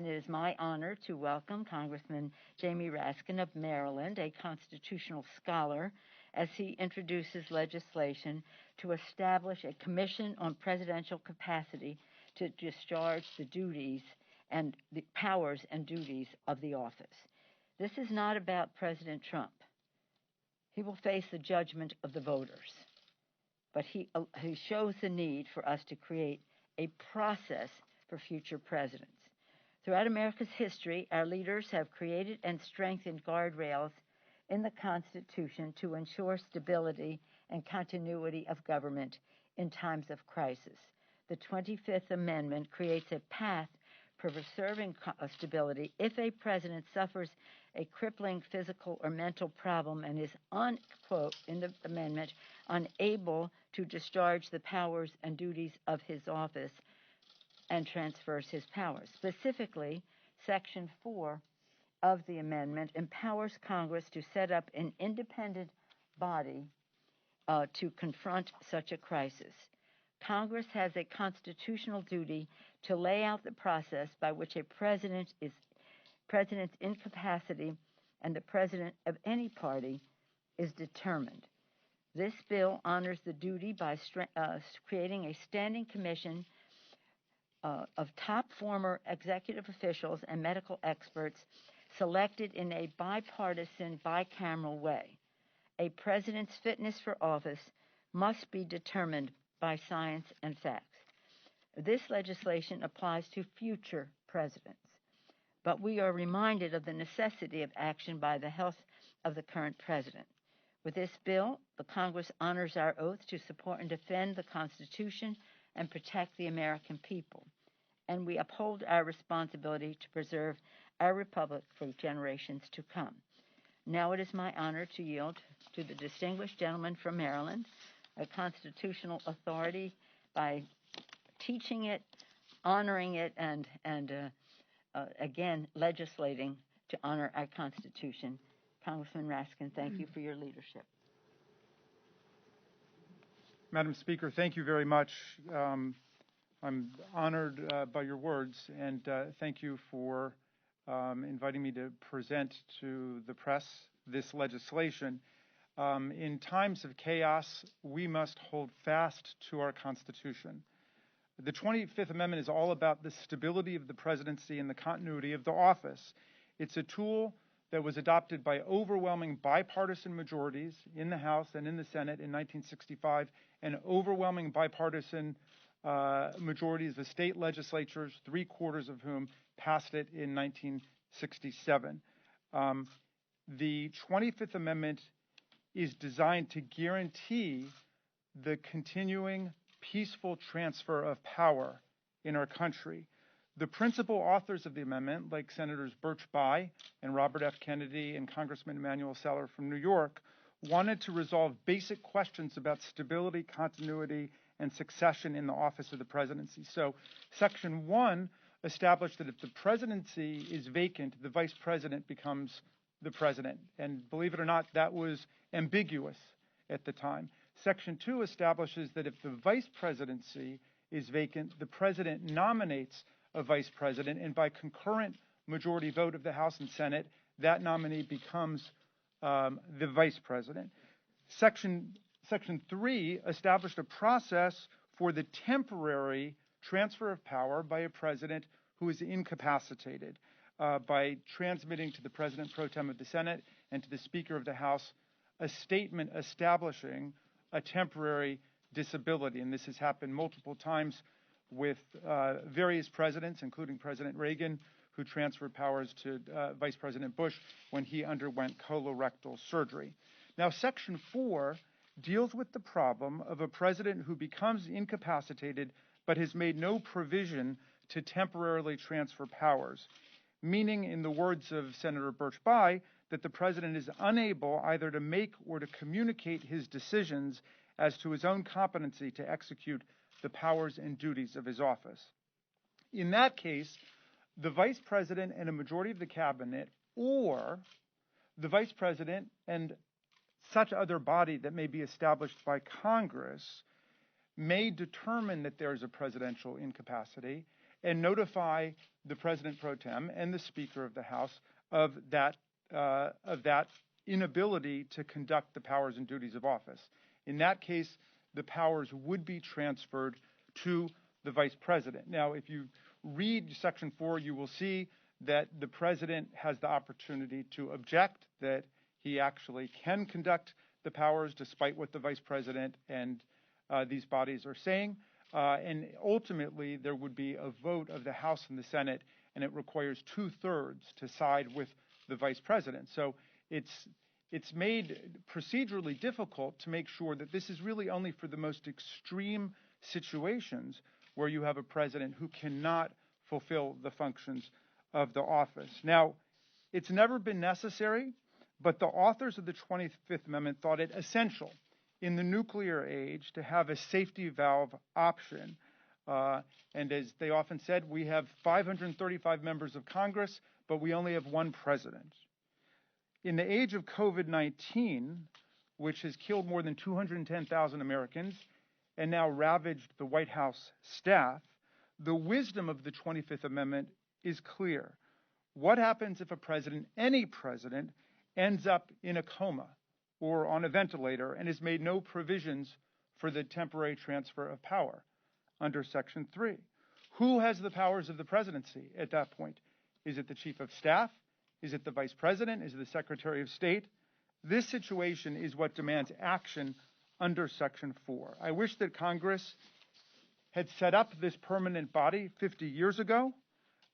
and it is my honor to welcome Congressman Jamie Raskin of Maryland, a constitutional scholar, as he introduces legislation to establish a commission on presidential capacity to discharge the duties and the powers and duties of the office. This is not about President Trump. He will face the judgment of the voters, but he shows the need for us to create a process for future presidents. Throughout America's history, our leaders have created and strengthened guardrails in the Constitution to ensure stability and continuity of government in times of crisis. The 25th Amendment creates a path for preserving stability if a president suffers a crippling physical or mental problem and is, quote, in the amendment, unable to discharge the powers and duties of his office and transfers his powers. Specifically, Section 4 of the amendment empowers Congress to set up an independent body to confront such a crisis. Congress has a constitutional duty to lay out the process by which a president's incapacity and the president of any party is determined. This bill honors the duty by creating a standing commission of top former executive officials and medical experts selected in a bipartisan, bicameral way. A president's fitness for office must be determined by science and facts. This legislation applies to future presidents, but we are reminded of the necessity of action by the health of the current president. With this bill, the Congress honors our oath to support and defend the Constitution and protect the American people, and we uphold our responsibility to preserve our republic for generations to come. Now it is my honor to yield to the distinguished gentleman from Maryland, a constitutional authority by teaching it, honoring it, and again, legislating to honor our Constitution. Congressman Raskin, thank you for your leadership. Madam Speaker, thank you very much. I'm honored by your words, and thank you for inviting me to present to the press this legislation. In times of chaos, we must hold fast to our Constitution. The 25th Amendment is all about the stability of the presidency and the continuity of the office. It's a tool that was adopted by overwhelming bipartisan majorities in the House and in the Senate in 1965, and overwhelming bipartisan majorities of state legislatures, 3/4 of whom passed it in 1967. The 25th Amendment is designed to guarantee the continuing peaceful transfer of power in our country. The principal authors of the amendment, like Senators Birch Bayh and Robert F. Kennedy and Congressman Emanuel Seller from New York, wanted to resolve basic questions about stability, continuity, and succession in the office of the presidency. So Section 1 established that if the presidency is vacant, the vice president becomes the president. And believe it or not, that was ambiguous at the time. Section 2 establishes that if the vice presidency is vacant, the president nominates a vice president, and by concurrent majority vote of the House and Senate, that nominee becomes the vice president. Section 3 established a process for the temporary transfer of power by a president who is incapacitated by transmitting to the president pro tem of the Senate and to the Speaker of the House a statement establishing a temporary disability. And this has happened multiple times with various presidents, including President Reagan, who transferred powers to Vice President Bush when he underwent colorectal surgery. Now, Section 4 deals with the problem of a president who becomes incapacitated but has made no provision to temporarily transfer powers, meaning, in the words of Senator Birch Bayh, that the president is unable either to make or to communicate his decisions as to his own competency to execute the powers and duties of his office. In that case, the vice president and a majority of the cabinet, or the vice president and such other body that may be established by Congress, may determine that there is a presidential incapacity and notify the President pro tem and the Speaker of the House of that inability to conduct the powers and duties of office. In that case, the powers would be transferred to the Vice President. Now, if you read Section 4, you will see that the President has the opportunity to object, that he actually can conduct the powers despite what the Vice President and these bodies are saying. And ultimately, there would be a vote of the House and the Senate, and it requires 2/3 to side with the Vice President. So it's made procedurally difficult to make sure that this is really only for the most extreme situations where you have a president who cannot fulfill the functions of the office. Now, it's never been necessary, but the authors of the 25th Amendment thought it essential in the nuclear age to have a safety valve option. And as they often said, we have 535 members of Congress, but we only have one president. In the age of COVID-19, which has killed more than 210,000 Americans and now ravaged the White House staff, the wisdom of the 25th Amendment is clear. What happens if a president, any president, ends up in a coma or on a ventilator and has made no provisions for the temporary transfer of power under Section 3? Who has the powers of the presidency at that point? Is it the Chief of Staff? Is it the Vice President? Is it the Secretary of State? This situation is what demands action under Section 4. I wish that Congress had set up this permanent body 50 years ago.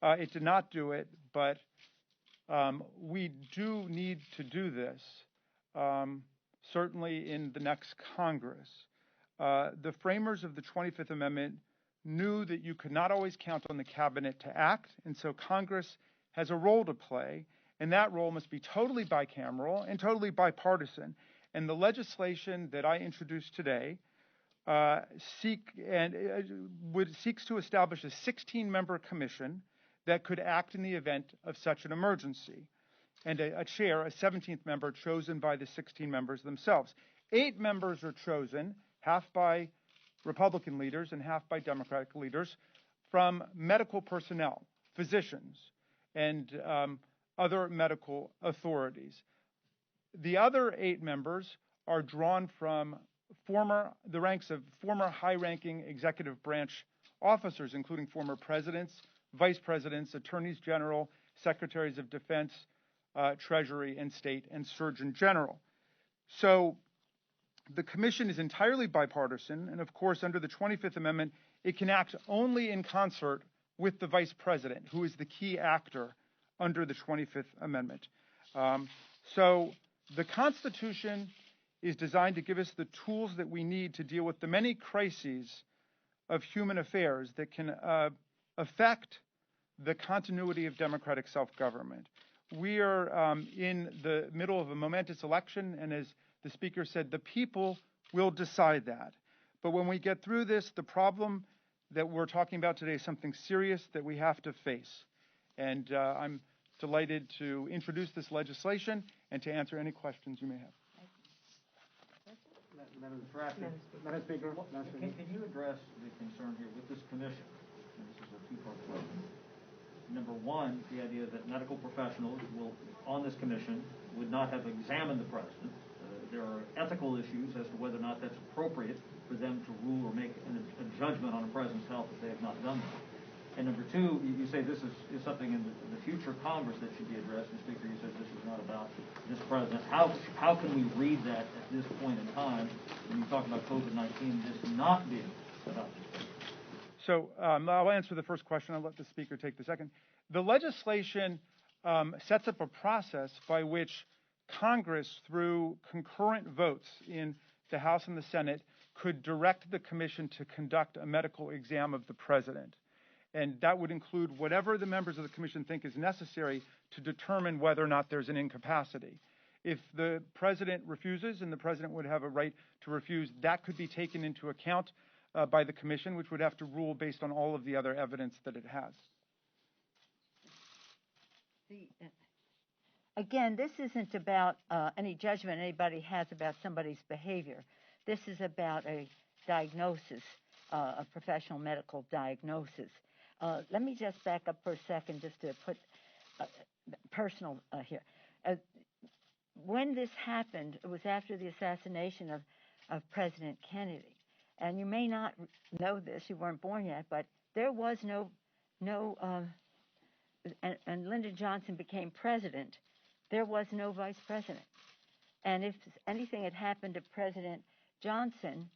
It did not do it, but we do need to do this, certainly in the next Congress. The framers of the 25th Amendment knew that you could not always count on the cabinet to act, and so Congress has a role to play, and that role must be totally bicameral and totally bipartisan. And the legislation that I introduced today seeks to establish a 16-member commission that could act in the event of such an emergency, and a chair, a 17th member, chosen by the 16 members themselves. 8 members are chosen, half by Republican leaders and half by Democratic leaders, from medical personnel, physicians, and other medical authorities. The other 8 members are drawn from the ranks of former high-ranking executive branch officers, including former presidents, vice presidents, attorneys general, secretaries of defense, treasury and state, and surgeon general. So the commission is entirely bipartisan, and of course, under the 25th Amendment, it can act only in concert with the vice president, who is the key actor under the 25th Amendment. So the Constitution is designed to give us the tools that we need to deal with the many crises of human affairs that can affect the continuity of democratic self-government. We are in the middle of a momentous election, and as the Speaker said, the people will decide that. But when we get through this, the problem that we're talking about today is something serious that we have to face. And I'm delighted to introduce this legislation and to answer any questions you may have. Madam Speaker, can you address the concern here with this commission? And this is a two-part question. Number one, the idea that medical professionals on this commission would not have examined the president. There are ethical issues as to whether or not that's appropriate for them to rule or make a judgment on a president's health if they have not done that. And number two, you say this is something in the future Congress that should be addressed. Mr. Speaker, you said this is not about this president. How can we read that at this point in time when you talk about COVID-19, this not being about this president? So I'll answer the first question. I'll let the Speaker take the second. The legislation sets up a process by which Congress, through concurrent votes in the House and the Senate, could direct the commission to conduct a medical exam of the president. And that would include whatever the members of the commission think is necessary to determine whether or not there's an incapacity. If the president refuses, and the president would have a right to refuse, that could be taken into account by the commission, which would have to rule based on all of the other evidence that it has. Again, this isn't about any judgment anybody has about somebody's behavior. This is about a diagnosis, a professional medical diagnosis. Let me just back up for a second just to put personal here. When this happened, it was after the assassination of President Kennedy. And you may not know this, you weren't born yet, but there was and Lyndon Johnson became president, there was no vice president. And if anything had happened to President Johnson,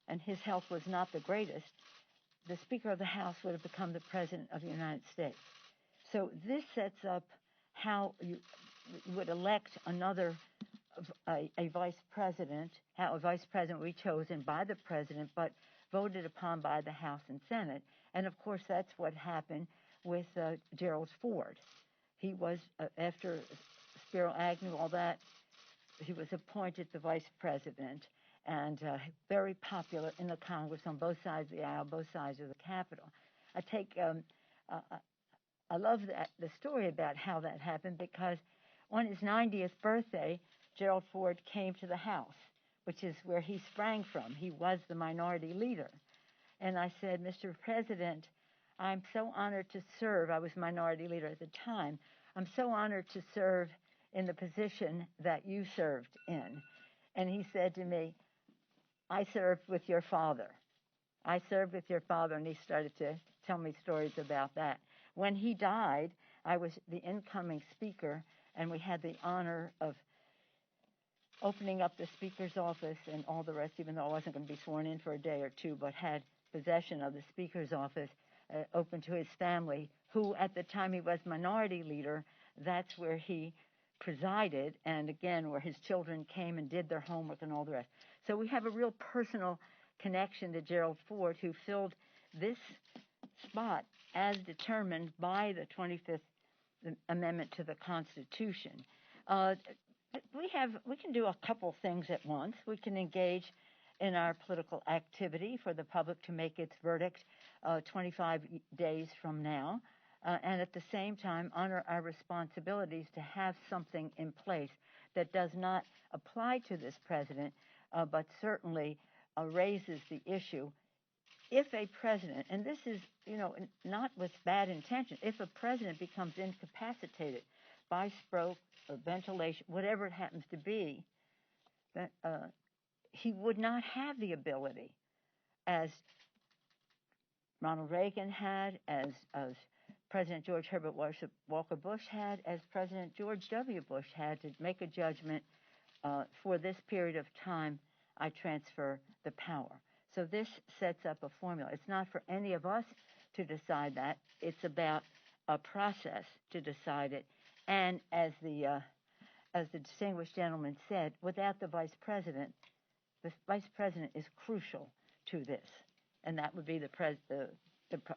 and his health was not the greatest, the Speaker of the House would have become the President of the United States. So this sets up how you would elect a vice president, how a vice president would be chosen by the president, but voted upon by the House and Senate. And of course, that's what happened with Gerald Ford. He was, after Spiro Agnew, all that, he was appointed the vice president and very popular in the Congress on both sides of the aisle, both sides of the Capitol. I love the story about how that happened because on his 90th birthday, Gerald Ford came to the House, which is where he sprang from. He was the minority leader. And I said, Mr. President, I'm so honored to serve. I was minority leader at the time. I'm so honored to serve in the position that you served in. And he said to me, I served with your father. I served with your father, and he started to tell me stories about that. When he died, I was the incoming speaker, and we had the honor of opening up the speaker's office and all the rest, even though I wasn't going to be sworn in for a day or two, but had possession of the speaker's office open to his family, who at the time he was minority leader, that's where he presided, and again, where his children came and did their homework and all the rest. So we have a real personal connection to Gerald Ford, who filled this spot as determined by the 25th Amendment to the Constitution. We can do a couple things at once. We can engage in our political activity for the public to make its verdict 25 days from now, and at the same time honor our responsibilities to have something in place that does not apply to this president, but certainly raises the issue. If a president, and this is, not with bad intention, if a president becomes incapacitated by stroke or ventilation, whatever it happens to be, that he would not have the ability, as Ronald Reagan had, as President George Herbert Walker Bush had, as President George W. Bush had, to make a judgment for this period of time, I transfer the power. So this sets up a formula. It's not for any of us to decide that. It's about a process to decide it. And as the distinguished gentleman said, without the vice president is crucial to this, and that would be the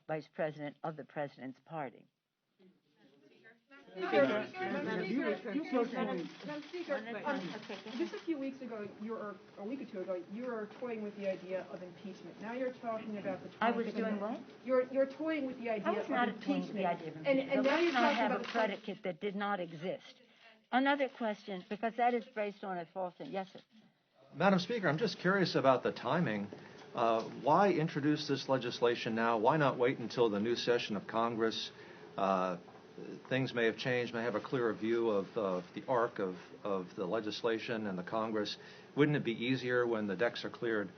vice president of the president's party. Madam Speaker, just a few weeks ago, a week or two ago, you were toying with the idea of impeachment. Now you're talking about the. I was doing what? You're toying with the idea of impeachment. I was not toying with the idea of impeachment. And now you're talking have about a predicate that did not exist. Another question, because that is based on a false thing. Yes, sir. Madam Speaker, I'm just curious about the timing. Why introduce this legislation now? Why not wait until the new session of Congress? Things may have changed, may have a clearer view of the arc of the legislation and the Congress. Wouldn't it be easier when the decks are cleared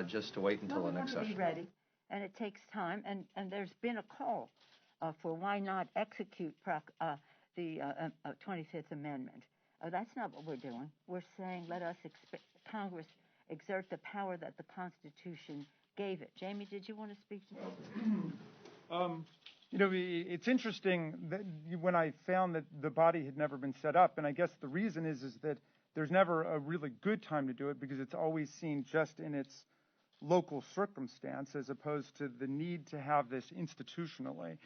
just to wait until the next session? Be ready, and it takes time, and there's been a call for why not execute the 25th Amendment. That's not what we're doing. We're saying let us Congress exert the power that the Constitution gave it. Jamie, did you want to speak to that? It's interesting that when I found that the body had never been set up, and I guess the reason is that there's never a really good time to do it because it's always seen just in its local circumstance as opposed to the need to have this institutionally.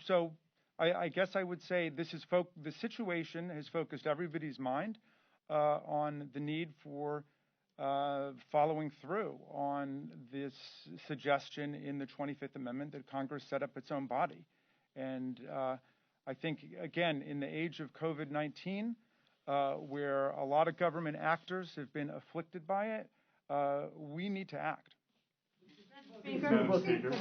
So I guess I would say the situation has focused everybody's mind on the need for following through on this suggestion in the 25th Amendment that Congress set up its own body. And I think, again, in the age of COVID-19, where a lot of government actors have been afflicted by it, we need to act. Does that vote Madam Speaker.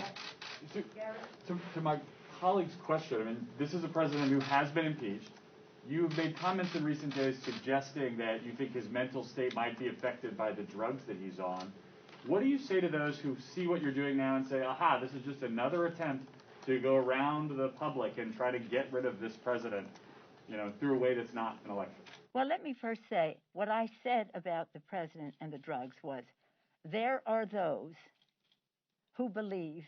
To my colleague's question, I mean, this is a president who has been impeached. You've made comments in recent days suggesting that you think his mental state might be affected by the drugs that he's on. What do you say to those who see what you're doing now and say, aha, this is just another attempt to go around the public and try to get rid of this president, through a way that's not an election? Well, let me first say what I said about the president and the drugs was there are those who believe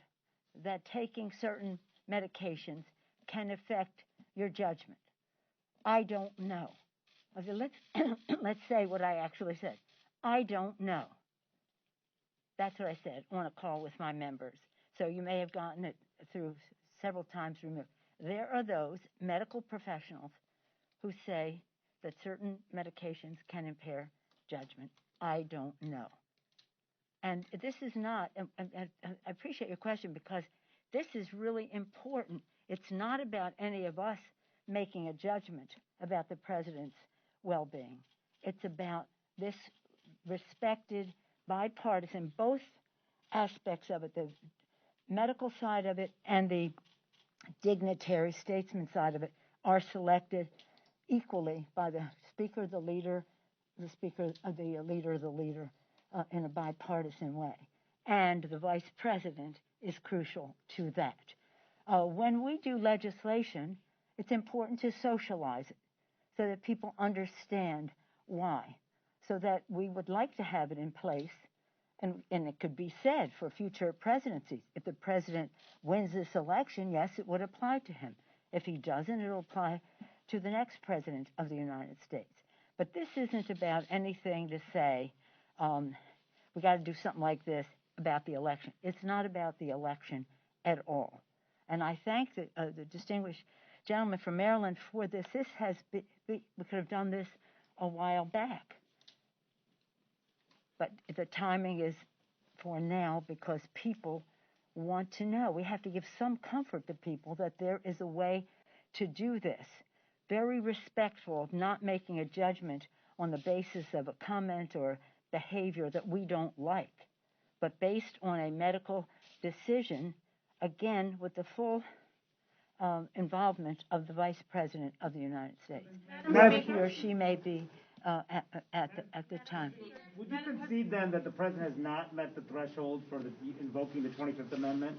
that taking certain medications can affect your judgment. I don't know. I said, let's say what I actually said. I don't know. That's what I said on a call with my members. So you may have gotten it through several times removed. There are those medical professionals who say that certain medications can impair judgment. I don't know. And this is not, I appreciate your question because this is really important. It's not about any of us making a judgment about the president's well-being. It's about this respected, bipartisan, both aspects of it, the medical side of it and the dignitary statesman side of it, are selected equally by the speaker, the leader, the speaker, the leader of the leader in a bipartisan way. And the vice president is crucial to that. When we do legislation, it's important to socialize it so that people understand why, so that we would like to have it in place. And it could be said for future presidencies. If the president wins this election, yes, it would apply to him. If he doesn't, it will apply to the next president of the United States. But this isn't about anything to say, we got to do something like this about the election. It's not about the election at all. And I thank the distinguished gentleman from Maryland for this. This has been, we could have done this a while back. But the timing is for now because people want to know. We have to give some comfort to people that there is a way to do this. Very respectful of not making a judgment on the basis of a comment or behavior that we don't like, but based on a medical decision, again, with the full involvement of the Vice President of the United States. He or she may be at the time. Would you concede then that the president has not met the threshold for invoking the 25th Amendment?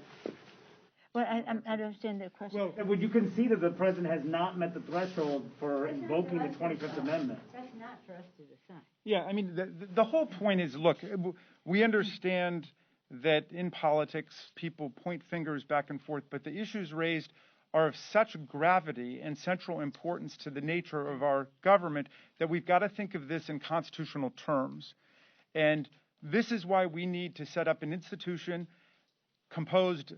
Well, I don't understand the question. Well, would you concede that the president has not met the threshold for invoking the 25th Amendment? That's not for us to decide. Yeah, I mean, the whole point is, look, we understand that in politics people point fingers back and forth, but the issues raised are of such gravity and central importance to the nature of our government that we've got to think of this in constitutional terms. And this is why we need to set up an institution composed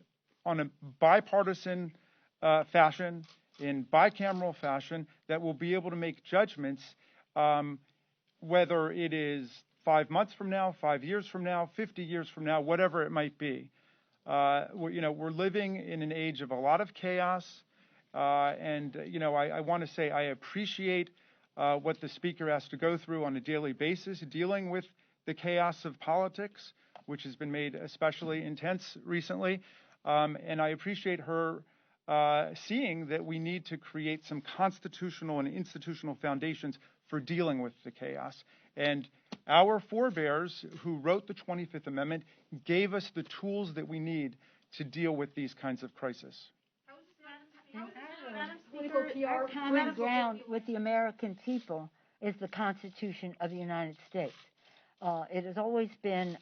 on a bipartisan fashion, in bicameral fashion, that will be able to make judgments, whether it is 5 months from now, 5 years from now, 50 years from now, whatever it might be. We're living in an age of a lot of chaos, and I want to say I appreciate what the speaker has to go through on a daily basis, dealing with the chaos of politics, which has been made especially intense recently. And I appreciate her seeing that we need to create some constitutional and institutional foundations for dealing with the chaos. And our forebears who wrote the 25th Amendment gave us the tools that we need to deal with these kinds of crises. Our common ground with the American people is the Constitution of the United States. It has always been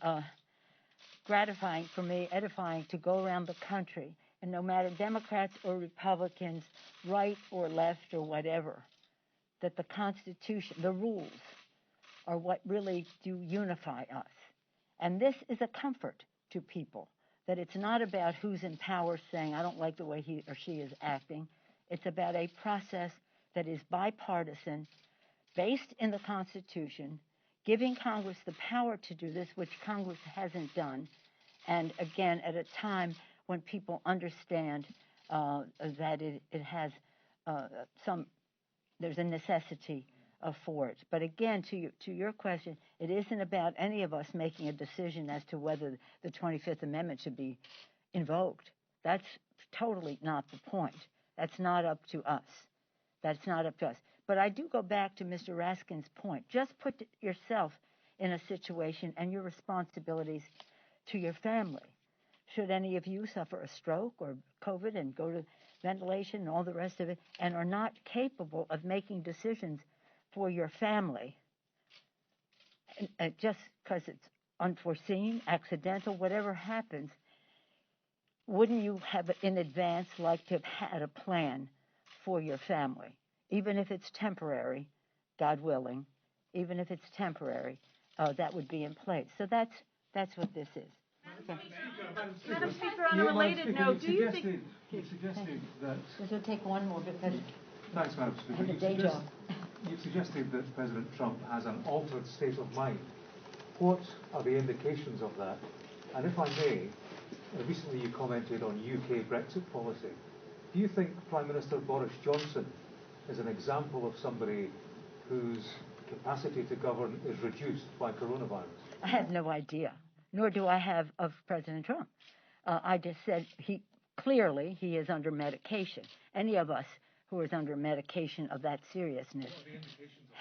gratifying for me, edifying, to go around the country, and no matter Democrats or Republicans, right or left or whatever, that the Constitution, the rules, are what really do unify us. And this is a comfort to people, that it's not about who's in power saying, I don't like the way he or she is acting. It's about a process that is bipartisan, based in the Constitution, giving Congress the power to do this, which Congress hasn't done, and again, at a time when people understand that it has there's a necessity for it. But again, to your question, it isn't about any of us making a decision as to whether the 25th Amendment should be invoked. That's totally not the point. That's not up to us. That's not up to us. But I do go back to Mr. Raskin's point. Just put yourself in a situation and your responsibilities to your family. Should any of you suffer a stroke or COVID and go to ventilation and all the rest of it and are not capable of making decisions for your family, just because it's unforeseen, accidental, whatever happens, wouldn't you have in advance like to have had a plan for your family, even if it's temporary, God willing, even if it's temporary, that would be in place. So that's what this is. Madam Speaker, on a related note, do you think... You suggested that... This will take one more because Thanks, Madam I Speaker. have a day job. You've suggested that President Trump has an altered state of mind. What are the indications of that? And if I may, recently you commented on UK Brexit policy. Do you think Prime Minister Boris Johnson is an example of somebody whose capacity to govern is reduced by coronavirus? I have no idea, nor do I have of President Trump. I just said he is under medication. Any of us who is under medication of that seriousness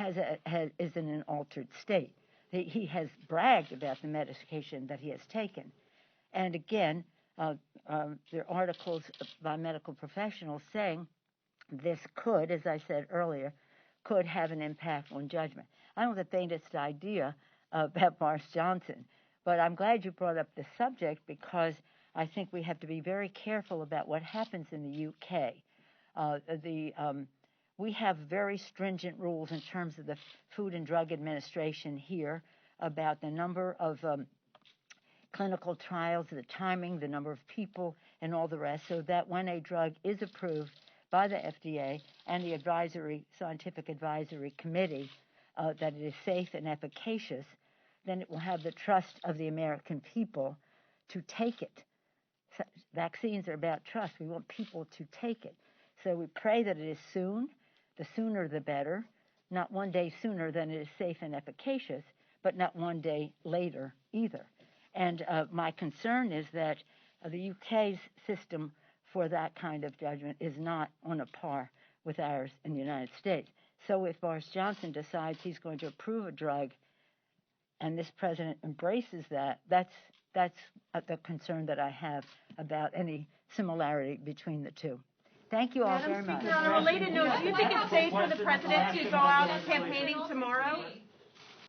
is in an altered state. He has bragged about the medication that he has taken. And again, there are articles by medical professionals saying this could, as I said earlier, could have an impact on judgment. I don't have the faintest idea about Boris Johnson, but I'm glad you brought up this subject because I think we have to be very careful about what happens in the UK. We have very stringent rules in terms of the Food and Drug Administration here about the number of clinical trials, the timing, the number of people, and all the rest, so that when a drug is approved by the FDA and the Scientific Advisory Committee, that it is safe and efficacious, then it will have the trust of the American people to take it. Vaccines are about trust. We want people to take it. So we pray that it is soon. The sooner the better. Not one day sooner than it is safe and efficacious, but not one day later either. And my concern is that the UK's system for that kind of judgment is not on a par with ours in the United States. So if Boris Johnson decides he's going to approve a drug and this president embraces that, that's the concern that I have about any similarity between the two. Thank you all very much. Madam Speaker, on a related note, do you think it's safe for the president to go out campaigning tomorrow?